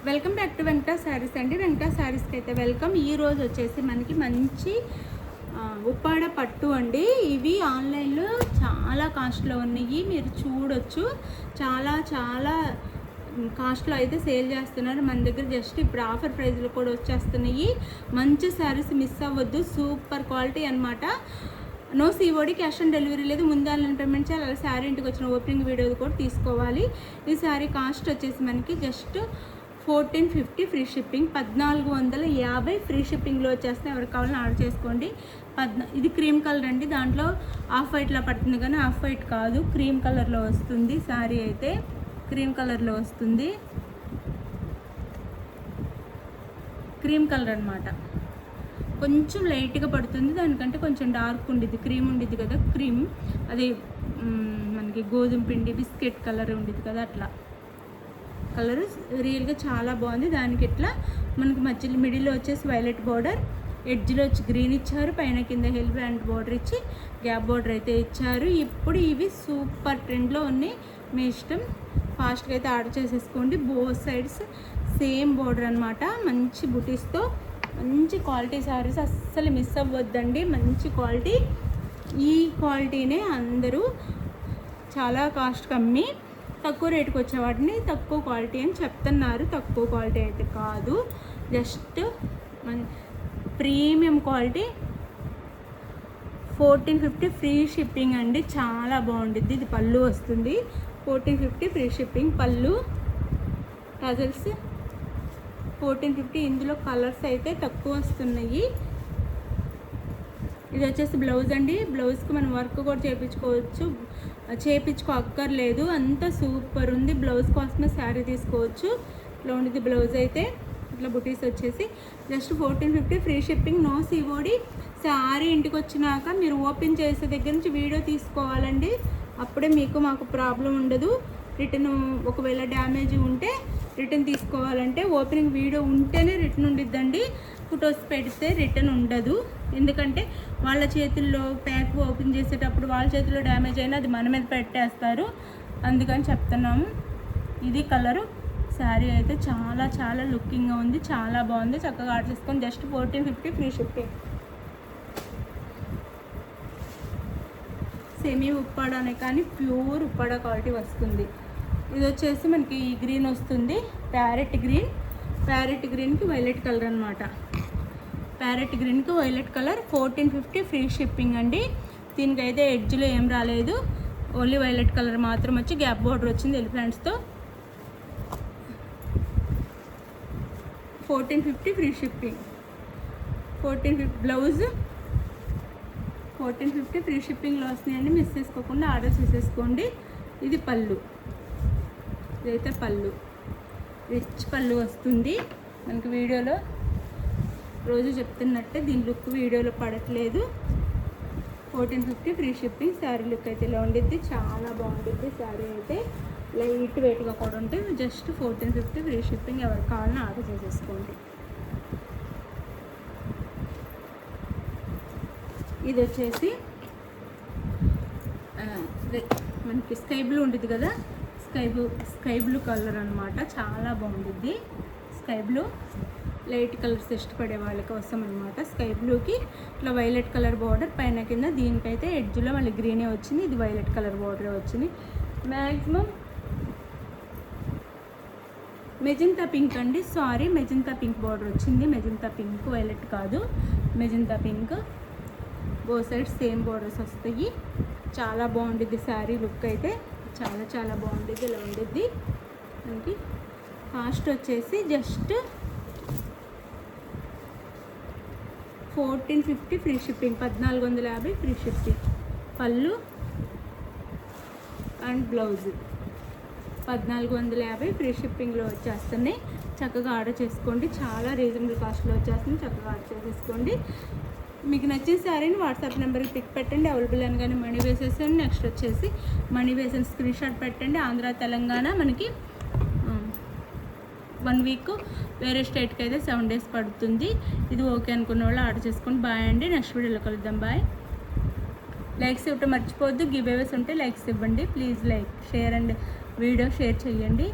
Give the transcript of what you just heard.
Welcome back to Venkata saris అండి. వెంకటా శారీస్కి అయితే వెల్కమ్. ఈరోజు వచ్చేసి మనకి మంచి ఉప్పాడ పట్టు అండి. ఇవి ఆన్లైన్లో చాలా కాస్ట్లో ఉన్నాయి, మీరు చూడొచ్చు. చాలా చాలా కాస్ట్లో అయితే సేల్ చేస్తున్నారు. మన దగ్గర జస్ట్ ఇప్పుడు ఆఫర్ ప్రైస్లో కూడా వచ్చేస్తున్నాయి. మంచి శారీస్ మిస్ అవ్వద్దు, సూపర్ క్వాలిటీ అనమాట. No COD, cash on delivery లేదు. ముందు ఆన్లైన్ పేమెంట్ చేయాలి. అలా శారీ ఇంటికి వచ్చిన ఓపెనింగ్ వీడియో కూడా తీసుకోవాలి. ఈ శారీ కాస్ట్ వచ్చేసి మనకి జస్ట్ 1450 ఫ్రీ షిప్పింగ్, 1450 ఫ్రీ షిప్పింగ్లో వచ్చేస్తే ఎవరికి కావాలని ఆర్డర్ చేసుకోండి. ఇది క్రీమ్ కలర్ అండి. దాంట్లో ఆఫ్ వైట్లా పడుతుంది కానీ ఆఫ్ వైట్ కాదు, క్రీమ్ కలర్లో వస్తుంది. శారీ అయితే క్రీమ్ కలర్లో వస్తుంది. క్రీమ్ కలర్ అనమాట. కొంచెం లైట్గా పడుతుంది, దానికంటే కొంచెం డార్క్ ఉండిద్ది. క్రీమ్ ఉండిద్ది కదా, క్రీమ్ అది మనకి గోధుమ పిండి బిస్కెట్ కలర్ ఉండిద్ది కదా, అట్లా కలర్ రియల్గా చాలా బాగుంది. దానికి ఇట్లా మనకి మధ్యలో మిడిల్లో వచ్చేసి వైలెట్ బార్డర్, ఎడ్జ్లో వచ్చి గ్రీన్ ఇచ్చారు, పైన కింద హెల్ బ్యాండ్ బార్డర్ ఇచ్చి గ్యాప్ బార్డర్ అయితే ఇచ్చారు. ఇప్పుడు ఇవి సూపర్ ట్రెండ్లో ఉన్నాయి. మీ ఇష్టం, ఫాస్ట్గా అయితే ఆర్డర్ చేసేసుకోండి. బోత్ సైడ్స్ సేమ్ బార్డర్ అనమాట. మంచి బుటీస్తో మంచి క్వాలిటీ శారీస్ అస్సలు మిస్ అవ్వద్దండి. మంచి క్వాలిటీ. ఈ క్వాలిటీనే అందరూ చాలా కాస్ట్ కమ్మి తక్కువ రేటుకి వచ్చే వాటిని తక్కువ క్వాలిటీ అని చెప్తున్నారు. తక్కువ క్వాలిటీ అయితే కాదు, just premium quality. 1450 free shipping అండి. చాలా బాగుంటుంది. ఇది పళ్ళు వస్తుంది. 1450 ఫ్రీ షిప్పింగ్. పళ్ళు టజల్స్ 1450. ఇందులో కలర్స్ అయితే తక్కువ వస్తున్నాయి. ఇది వచ్చేసి బ్లౌజ్ అండి. బ్లౌజ్కి మనం వర్క్ కూడా చేయించుకోక్కర్లేదు, అంత సూపర్ ఉంది. బ్లౌజ్ కోసమే శారీ తీసుకోవచ్చు. ఇట్లా ఉండేది బ్లౌజ్ అయితే. ఇట్లా బుటీస్ వచ్చేసి just 1450 free shipping, no COD. Sari ఇంటికి వచ్చినాక మీరు ఓపెన్ చేసే దగ్గర నుంచి వీడియో తీసుకోవాలండి. అప్పుడే మాకు ప్రాబ్లం ఉండదు. రిటర్న్ ఒకవేళ డ్యామేజ్ ఉంటే రిటర్న్ తీసుకోవాలంటే ఓపెనింగ్ వీడియో ఉంటేనే రిటర్న్ ఉండిద్దండి. ఫొటోస్ పెడితే రిటర్న్ ఉండదు. ఎందుకంటే వాళ్ళ చేతుల్లో ప్యాక్ ఓపెన్ చేసేటప్పుడు వాళ్ళ చేతిలో డ్యామేజ్ అయినా అది మన మీద పెట్టేస్తారు. అందుకని చెప్తున్నాము. ఇది కలరు. శారీ అయితే చాలా చాలా లుకింగ్గా ఉంది, చాలా బాగుంది. చక్కగా ఆర్డర్ చేసుకొని జస్ట్ 1450 ఫ్రీ షిప్పింగ్. సెమీ ఉప్పాడనే కానీ ప్యూర్ ఉప్పాడ క్వాలిటీ వస్తుంది. ఇది వచ్చేసి మనకి ఈ గ్రీన్ వస్తుంది, ప్యారెట్ గ్రీన్. ప్యారెట్ గ్రీన్కి వైలెట్ కలర్ అనమాట. ప్యారెట్ గ్రీన్కి వైలెట్ కలర్. 1450 ఫ్రీ షిప్పింగ్ అండి. దీనికైతే ఎడ్జ్లో ఏం రాలేదు, ఓన్లీ వైలెట్ కలర్ మాత్రం వచ్చి గ్యాప్ బార్డర్ వచ్చింది ఎలిఫెంట్స్తో. 1450 ఫ్రీ షిప్పింగ్. 1450 బ్లౌజ్ 1450 ఫ్రీ షిప్పింగ్లో వస్తున్నాయండి. మిస్ చేసుకోకుండా ఆర్డర్ చేసేసుకోండి. ఇది పళ్ళు. ఇదైతే పళ్ళు, రిచ్ పళ్ళు వస్తుంది. మనకి వీడియోలో రోజు చెప్తున్నట్టే దీని లుక్ వీడియోలో పడట్లేదు. 1450 ఫ్రీ షిప్పింగ్. శారీ లుక్ అయితే ఇలా ఉండిద్ది, చాలా బాగుంటుంది. శారీ అయితే లైట్ వెయిట్గా కూడా ఉంటుంది. Just 1450 free shipping. ఎవరికి కావాలని ఆర్డర్ చేసేసుకోండి. ఇది వచ్చేసి మనకి స్కై బ్లూ ఉంటుంది కదా, స్కై బ్లూ కలర్ అనమాట. చాలా బాగుంటుంది. స్కై బ్లూ లైట్ కలర్స్ ఇష్టపడే వాళ్ళ కోసం అనమాట. స్కై బ్లూకి ఇట్లా వైలెట్ కలర్ బార్డర్, పైన కింద దీనికైతే ఎడ్జ్లో మళ్ళీ గ్రీనే వచ్చింది. ఇది వైలెట్ కలర్ బార్డరే వచ్చింది. మ్యాక్సిమం మెజంతా పింక్ అండి. సారీ, మెజంతా పింక్ బార్డర్ వచ్చింది. మెజంతా పింక్, వైలెట్ కాదు, మెజంతా పింక్. బో సైడ్ సేమ్ బార్డర్స్ వస్తాయి. చాలా బాగుంటుంది శారీ లుక్ అయితే. చాలా చాలా బాగుంటుంది. ఇలా ఉండిద్ది. మనకి కాస్ట్ వచ్చేసి just 1450 free shipping. 1450 free shipping. పళ్ళు అండ్ బ్లౌజ్ 1450 ఫ్రీ షిప్పింగ్లో వచ్చేస్తున్నాయి. చక్కగా ఆర్డర్ చేసుకోండి. చాలా రీజనబుల్ కాస్ట్లో వచ్చేస్తుంది. చక్కగా ఆర్డర్ చేసేసుకోండి. మీకు నచ్చిన శారీని వాట్సాప్ నెంబర్కి పిక్ పెట్టండి, అవైలబుల్ అనగానే మనీ వేసేసండి. నెక్స్ట్ వచ్చేసి మనీ వేసిన స్క్రీన్ షాట్ పెట్టండి. ఆంధ్ర తెలంగాణ మనకి 1 వీక్, వేరే స్టేట్కి అయితే 7 డేస్ పడుతుంది. ఇది ఓకే అనుకున్న వాళ్ళు ఆర్డర్ చేసుకోండి. బాయ్ అండి. నెక్స్ట్ వీడియోలో కలుద్దాం. బాయ్. లైక్స్ ఇవ్వటం మర్చిపోవద్దు. గివ్ అవేస్ ఉంటే లైక్స్ ఇవ్వండి please. Like, share and video share చేయండి.